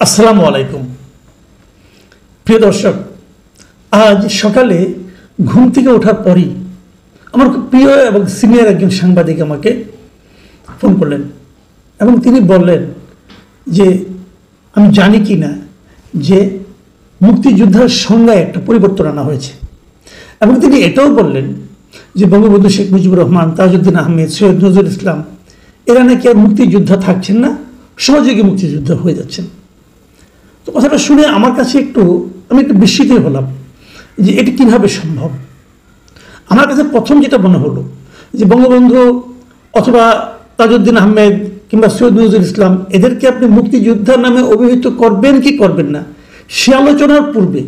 আসসালামু আলাইকুম প্রিয় দর্শক, আজ সকালে ঘুম থেকে ওঠার পরই আমার খুব প্রিয় এবং সিনিয়র একজন সাংবাদিক আমাকে ফোন করলেন এবং তিনি বললেন যে আমি জানি কি না যে মুক্তিযোদ্ধার সংজ্ঞায় একটা পরিবর্তন আনা হয়েছে। এবং তিনি এটাও বললেন যে বঙ্গবন্ধু শেখ মুজিবুর রহমান, তাজউদ্দিন আহমেদ, সৈয়দ নজরুল ইসলাম এরা নাকি আর মুক্তিযোদ্ধা থাকছেন না, সহযোগী মুক্তিযোদ্ধা হয়ে যাচ্ছেন। তো কথাটা শুনে আমার কাছে আমি একটু বিস্মিত হলাম যে এটি কীভাবে সম্ভব। আমার কাছে প্রথম যেটা মনে হলো যে বঙ্গবন্ধু অথবা তাজউদ্দিন আহমেদ কিংবা সৈয়দ নজরুল ইসলাম এদেরকে আপনি মুক্তিযোদ্ধার নামে অভিহিত করবেন কি করবেন না, সে আলোচনার পূর্বে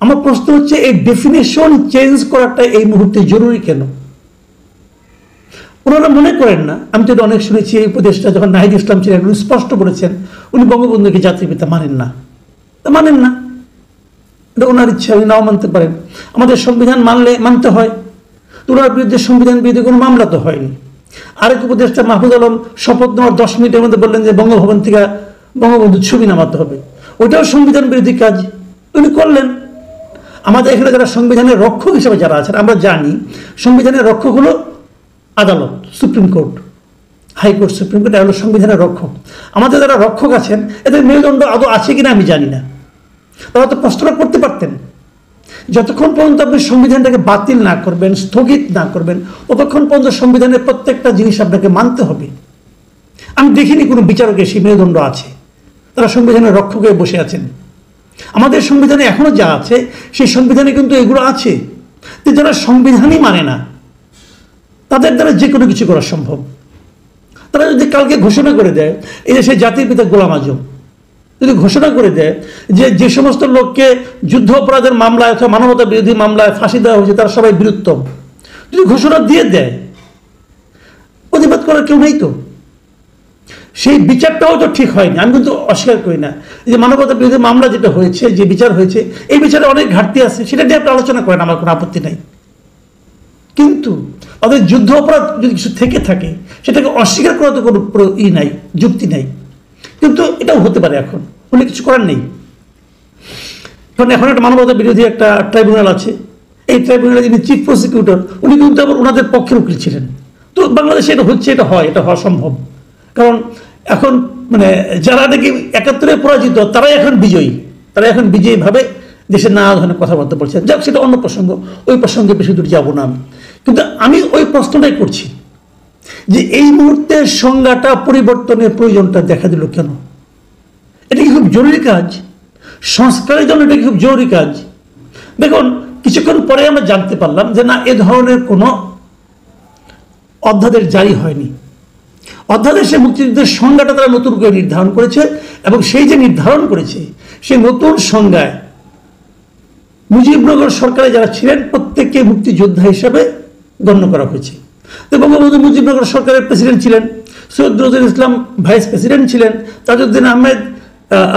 আমার প্রশ্ন হচ্ছে এই ডেফিনেশন চেঞ্জ করাটা এই মুহূর্তে জরুরি কেন? ওনারা মনে করেন না, আমি তো অনেক শুনেছি এই উপদেশটা যখন নাহিদ ইসলাম ছিলেন উনি স্পষ্ট বলেছেন উনি বঙ্গবন্ধুকে জাতির পিতা মানেন না। এটা ওনার ইচ্ছা, উনি নাও মানতে পারেন। আমাদের সংবিধান মানতে হয়, তো ওনার বিরুদ্ধে সংবিধান বিরুদ্ধে কোনো মামলা তো হয়নি। আরেক উপদেষ্টা মাহফুজ আলম শপথ নেওয়ার 10 মিনিটের মধ্যে বললেন যে বঙ্গভবন থেকে বঙ্গবন্ধুর ছবি নামাতে হবে, ওইটাও সংবিধান বিরোধী কাজ, উনি করলেন। আমাদের এখানে যারা সংবিধানের রক্ষক হিসেবে যারা আছেন, আমরা জানি সংবিধানের রক্ষক হলো আদালত, supreme court, high court, supreme court, হলো সংবিধানের রক্ষক। আমাদের যারা রক্ষক আছেন এদের মেরুদণ্ড আদৌ আছে কিনা আমি জানি না। তারা তো প্রশ্নটা করতে পারতেন, যতক্ষণ পর্যন্ত আপনি সংবিধানটাকে বাতিল না করবেন, স্থগিত না করবেন, ততক্ষণ পর্যন্ত সংবিধানের প্রত্যেকটা জিনিস আপনাকে মানতে হবে। আমি দেখিনি কোনো বিচারকের সেই মেরুদণ্ড আছে, তারা সংবিধানের রক্ষক হয়ে বসে আছেন। আমাদের সংবিধানে এখনো যা আছে সেই সংবিধানে কিন্তু এগুলো আছে, তো যারা সংবিধানই মানে না তাদের দ্বারা যে কোনো কিছু করা সম্ভব। তারা যদি কালকে ঘোষণা করে দেয় এই দেশে জাতির পিতা গোলাম আজম যদি ঘোষণা করে দেয় যে সমস্ত লোককে যুদ্ধ অপরাধের মামলায় অথবা মানবতা বিরোধী মামলায় ফাঁসি দেওয়া হয়েছে তারা সবাই বীরুত্তম, যদি ঘোষণা দিয়ে দেয়, প্রতিবাদ করার কেউ নেই। তো সেই বিচারটাও তো ঠিক হয়নি, আমি কিন্তু অস্বীকার করি না। যে মানবতা বিরোধী মামলা যেটা হয়েছে, যে বিচার হয়েছে, এই বিচারে অনেক ঘাটতি আছে, সেটা নিয়ে আপনি আলোচনা করেন, আমার কোনো আপত্তি নাই। কিন্তু তাদের যুদ্ধ অপরাধ যদি কিছু থেকে থাকে সেটাকে অস্বীকার করার তো কোনো নাই, যুক্তি নাই। কিন্তু এটাও হতে পারে, এখন উনি কিছু করার নেই। কারণ এখন একটা মানবতা বিরোধী একটা ট্রাইব্যুনাল আছে, এই ট্রাইব্যুনালে যিনি চিফ প্রসিকিউটর উনি কিন্তু আবার ওনাদের পক্ষের উকিল ছিলেন। তো বাংলাদেশে এটা হচ্ছে, এটা হওয়া সম্ভব। কারণ এখন যারা নাকি 71-এ পরাজিত তারাই এখন বিজয়ী ভাবে দেশের নানা ধরনের কথাবার্তা বলছেন। যাক, সেটা অন্য প্রসঙ্গ, ওই প্রসঙ্গে বেশি দূর যাবো না। কিন্তু আমি ওই প্রশ্নটাই করছি যে এই মুহূর্তে সংজ্ঞাটা পরিবর্তনের প্রয়োজনটা দেখা দিল কেন? এটা কি খুব জরুরি কাজ? সংস্কারের জন্য এটা কি খুব জরুরি কাজ? দেখুন, কিছুক্ষণ পরে আমরা জানতে পারলাম যে না, এ ধরনের কোনো অধ্যাদেশ জারি হয়নি। অধ্যাদেশে মুক্তিযুদ্ধের সংজ্ঞাটা তারা নতুন করে নির্ধারণ করেছে এবং সেই যে নির্ধারণ করেছে সেই নতুন সংজ্ঞায় মুজিবনগর সরকারে যারা ছিলেন প্রত্যেককে মুক্তিযোদ্ধা হিসেবে গণ্য করা হয়েছে। তো বঙ্গবন্ধু মুজিবনগর সরকারের প্রেসিডেন্ট ছিলেন, সৈয়দ নজরুল ইসলাম ভাইস প্রেসিডেন্ট ছিলেন, তাজউদ্দিন আহমেদ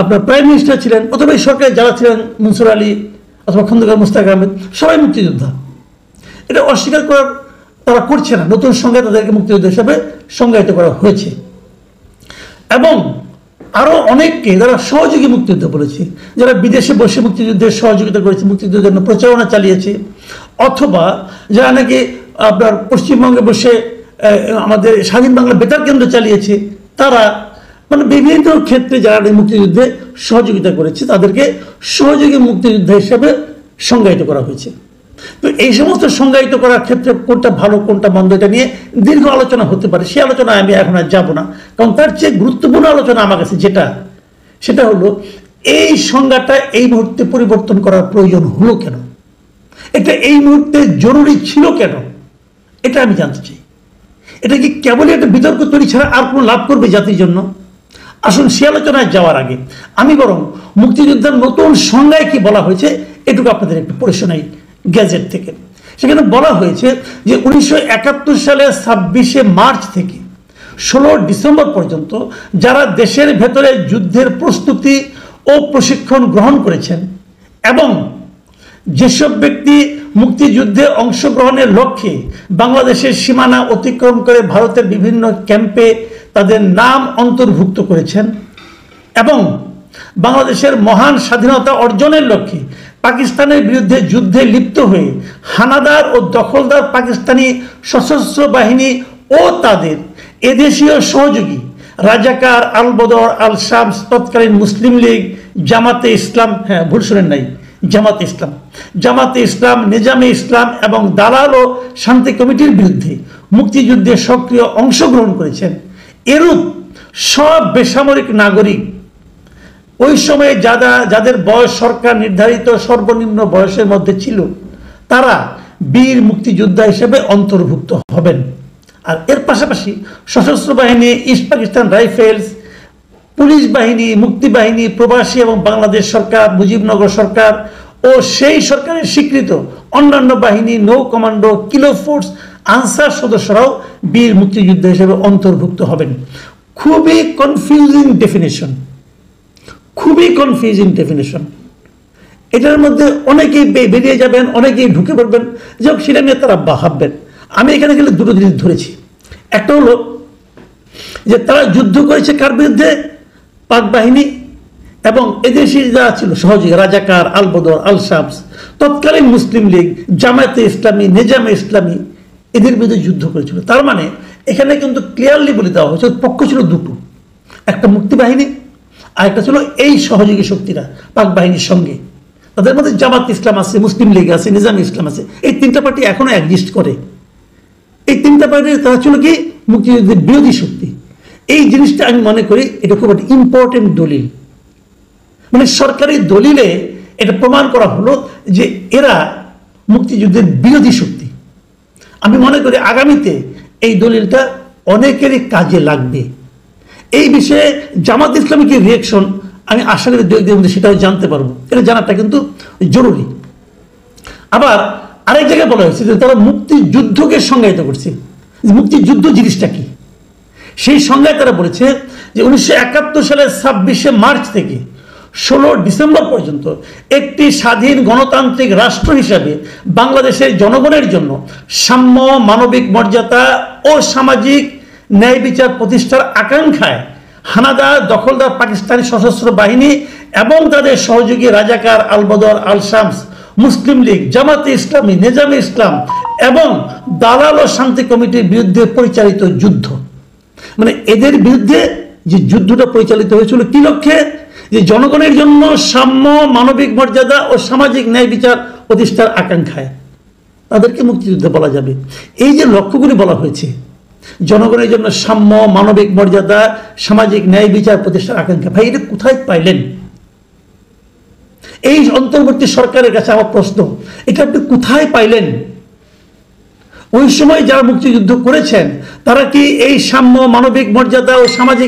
আপনার প্রাইম মিনিস্টার ছিলেন, অথবা এই সরকারে যারা ছিলেন মনসুর আলী অথবা খন্দকার মোস্তাক আহমেদ, সবাই মুক্তিযোদ্ধা। এটা অস্বীকার করার তারা করছে না। নতুন সংজ্ঞা তাদেরকে মুক্তিযোদ্ধা হিসাবে সংজ্ঞায়িত করা হয়েছে এবং আরও অনেককে যারা সহযোগী মুক্তিযুদ্ধ বলেছে, যারা বিদেশে বসে মুক্তিযুদ্ধের সহযোগিতা করেছে, মুক্তিযুদ্ধের জন্য প্রচারণা চালিয়েছে, অথবা যারা নাকি আপনার পশ্চিমবঙ্গে বসে আমাদের স্বাধীন বাংলা বেতার কেন্দ্র চালিয়েছে, তারা বিভিন্ন ক্ষেত্রে যারা মুক্তিযুদ্ধে সহযোগিতা করেছে তাদেরকে সহযোগী মুক্তিযোদ্ধা হিসাবে সংজ্ঞায়িত করা হয়েছে। তো এই সমস্ত সংজ্ঞায়িত করার ক্ষেত্রে কোনটা ভালো কোনটা মন্দ এটা নিয়ে দীর্ঘ আলোচনা হতে পারে, সেই আলোচনায় আমি এখন আর যাবো না। কারণ তার চেয়ে গুরুত্বপূর্ণ আলোচনা আমার কাছে সেটা হলো এই সংজ্ঞাটা এই মুহূর্তে পরিবর্তন করার প্রয়োজন হলো কেন, এটা এই মুহূর্তে জরুরি ছিল কেন, এটা আমি জানতে চাই। এটা কি কেবলই একটা বিতর্ক তৈরি ছাড়া আর কোনো লাভ করবে জাতির জন্য? আসুন সে আলোচনায় যাওয়ার আগে আমি বরং মুক্তিযুদ্ধের নতুন সংজ্ঞায় কি বলা হয়েছে এটুকু আপনাদের একটু পড়ে শোনাই গ্যাজেট থেকে। সেখানে বলা হয়েছে যে 1971 সালের 26শে মার্চ থেকে 16 ডিসেম্বর পর্যন্ত যারা দেশের ভেতরে যুদ্ধের প্রস্তুতি ও প্রশিক্ষণ গ্রহণ করেছেন এবং যেসব ব্যক্তি মুক্তিযুদ্ধে অংশগ্রহণের লক্ষ্যে বাংলাদেশের সীমানা অতিক্রম করে ভারতের বিভিন্ন ক্যাম্পে তাদের নাম অন্তর্ভুক্ত করেছেন এবং বাংলাদেশের মহান স্বাধীনতা অর্জনের লক্ষ্যে পাকিস্তানের বিরুদ্ধে যুদ্ধে লিপ্ত হয়ে হানাদার ও দখলদার পাকিস্তানি সশস্ত্র বাহিনী ও তাদের এদেশীয় সহযোগী রাজাকার, আল বদর, আল শামস, তৎকালীন মুসলিম লীগ, জামাতে ইসলাম, হ্যাঁ ভুল শুনেন নাই, জামাতে ইসলাম, নিজামে ইসলাম এবং দালাল ও শান্তি কমিটির বিরুদ্ধে মুক্তিযুদ্ধে সক্রিয় অংশগ্রহণ করেছেন। এরূপ সব বেসামরিক নাগরিক ওই সময়ে যাদের বয়স সরকার নির্ধারিত সর্বনিম্ন বয়সের মধ্যে ছিল, তারা বীর মুক্তিযোদ্ধা হিসেবে অন্তর্ভুক্ত হবেন। আর এর পাশাপাশি সশস্ত্র বাহিনী, ইস্ট পাকিস্তান রাইফেলস, পুলিশ বাহিনী, মুক্তি বাহিনী, প্রবাসী এবং বাংলাদেশ সরকার, মুজিবনগর সরকার ও সেই সরকারের স্বীকৃত অন্যান্য বাহিনী, নৌ কমান্ডো, কিলো ফোর্স, আনসার সদস্যরাও বীর মুক্তিযোদ্ধা হিসেবে অন্তর্ভুক্ত হবেন। খুবই কনফিউজিং ডেফিনেশন। এটার মধ্যে অনেকেই বেরিয়ে যাবেন, অনেকেই ঢুকে পড়বেন, যে সেটা নিয়ে তারা ভাববেন। আমি এখানে গেলে দুটো জিনিস ধরেছি। একটা হলো যে তারা যুদ্ধ করেছে কার বিরুদ্ধে? পাক বাহিনী এবং এদেশি যারা ছিল সহযোগী রাজাকার, আল বদর, আল শামস, তৎকালীন মুসলিম লীগ, জামায়াতে ইসলামী, নিজামে ইসলামী, এদের বিরুদ্ধে যুদ্ধ করেছিল। তার মানে এখানে কিন্তু ক্লিয়ারলি বলে দেওয়া হয়েছে পক্ষ ছিল দুটো, একটা মুক্তি বাহিনী আর একটা ছিল এই সহযোগী শক্তিরা পাক বাহিনীর সঙ্গে। তাদের মধ্যে জামাত ইসলাম আছে, মুসলিম লীগ আছে, নিজামে ইসলাম আছে। এই তিনটা পার্টি এখনো এক্সিস্ট করে। এই তিনটা পার্টি তারা ছিল কি মুক্তিযুদ্ধের বিরোধী শক্তি। এই জিনিসটা আমি মনে করি এটা খুব একটা ইম্পর্টেন্ট দলিল, মানে সরকারি দলিলে এটা প্রমাণ করা হলো যে এরা মুক্তিযুদ্ধের বিরোধী শক্তি। আমি মনে করি আগামীতে এই দলিলটা অনেকেরই কাজে লাগবে। এই বিষয়ে জামাত ইসলামী রিয়াকশন আমি আশা করি দু একদিনের মধ্যে সেটাও জানতে পারবো। এটা জানাটা কিন্তু জরুরি। আবার আরেক জায়গায় বলা হয়েছে যে তারা মুক্তিযুদ্ধকে সংজ্ঞায়িত করছে। মুক্তিযুদ্ধ জিনিসটা কি সেই সংজ্ঞায় তারা বলেছে যে 1971 সালের 26শে মার্চ থেকে 16 ডিসেম্বর পর্যন্ত একটি স্বাধীন গণতান্ত্রিক রাষ্ট্র হিসাবে বাংলাদেশের জনগণের জন্য সাম্য, মানবিক মর্যাদা ও সামাজিক ন্যায় বিচার প্রতিষ্ঠার আকাঙ্ক্ষায় হানাদার, দখলদার পাকিস্তানি সশস্ত্র বাহিনী এবং তাদের সহযোগী রাজাকার, আল বদর, আল শামস, মুসলিম লীগ, জামাতে ইসলামী, নিজামে ইসলাম এবং দালাল ও শান্তি কমিটির বিরুদ্ধে পরিচালিত যুদ্ধ, মানে এদের বিরুদ্ধে যে যুদ্ধটা পরিচালিত হয়েছিল কি লক্ষ্যে? যে জনগণের জন্য সাম্য, মানবিক মর্যাদা ও সামাজিক ন্যায় বিচার প্রতিষ্ঠার আকাঙ্ক্ষায় তাদেরকে মুক্তিযুদ্ধ বলা যাবে। এই যে লক্ষ্যগুলি বলা হয়েছে, জনগণের জন্য সাম্য, মানবিক মর্যাদা, সামাজিক ন্যায় বিচার প্রতিষ্ঠার আকাঙ্ক্ষা, ভাই এটা কোথায় পাইলেন? এই অন্তর্বর্তী সরকারের কাছে আমার প্রশ্ন, এটা আপনি কোথায় পাইলেন? ওই সময় যারা মুক্তিযুদ্ধ করেছেন তারা কি এই সাম্য, মানবিক মর্যাদা ও সামাজিক